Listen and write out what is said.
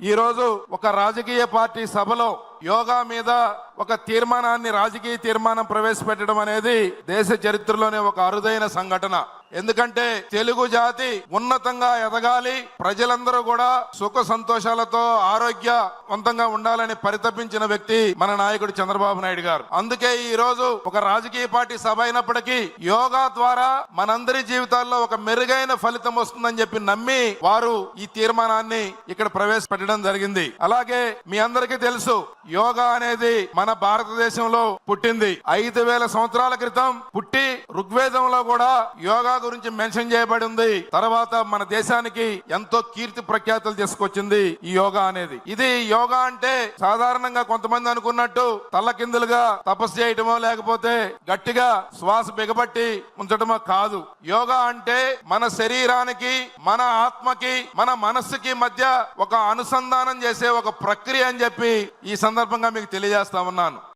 ఈ రోజు ఒక రాజకీయ పార్టీ సభలో యోగా మీద ఒక తీర్మానాన్ని రాజకీయ తీర్మానం ప్రవేశపెట్టడం అనేది దేశ చరిత్రలోనే ఒక అరుదైన సంఘటన. ఎందుకంటే తెలుగు జాతి ఉన్నతంగా ఎదగాలి, ప్రజలందరూ కూడా సుఖ సంతోషాలతో ఆరోగ్యవంతంగా ఉండాలని పరితపించిన వ్యక్తి మన నాయకుడు చంద్రబాబు నాయుడు గారు. అందుకే ఈ రోజు ఒక రాజకీయ పార్టీ సభ అయినప్పటికీ యోగా ద్వారా మనందరి జీవితాల్లో ఒక మెరుగైన ఫలితం వస్తుందని చెప్పి నమ్మి వారు ఈ తీర్మానాన్ని ఇక్కడ ప్రవేశపెట్టడం జరిగింది. అలాగే మీ అందరికీ తెలుసు, యోగా అనేది మన భారతదేశంలో పుట్టింది 5000 సంవత్సరాల క్రితం పుట్టి ఋగ్వేదంలో కూడా యోగా గురించి మెన్షన్ చేయబడి ఉంది. తర్వాత మన దేశానికి ఎంతో కీర్తి ప్రఖ్యాతులు తీసుకొచ్చింది ఈ యోగా అనేది. ఇది యోగా అంటే సాధారణంగా కొంతమంది అనుకున్నట్టు తల్లకిందులుగా తపస్సు చేయటమో లేకపోతే గట్టిగా శ్వాస బిగబట్టి ఉంచటమో కాదు. యోగా అంటే మన శరీరానికి, మన ఆత్మకి, మన మనస్సుకి మధ్య ఒక అనుసంధానం చేసే ఒక ప్రక్రియ అని చెప్పి ఈ సందర్భంగా మీకు తెలియజేస్తా ఉన్నాను.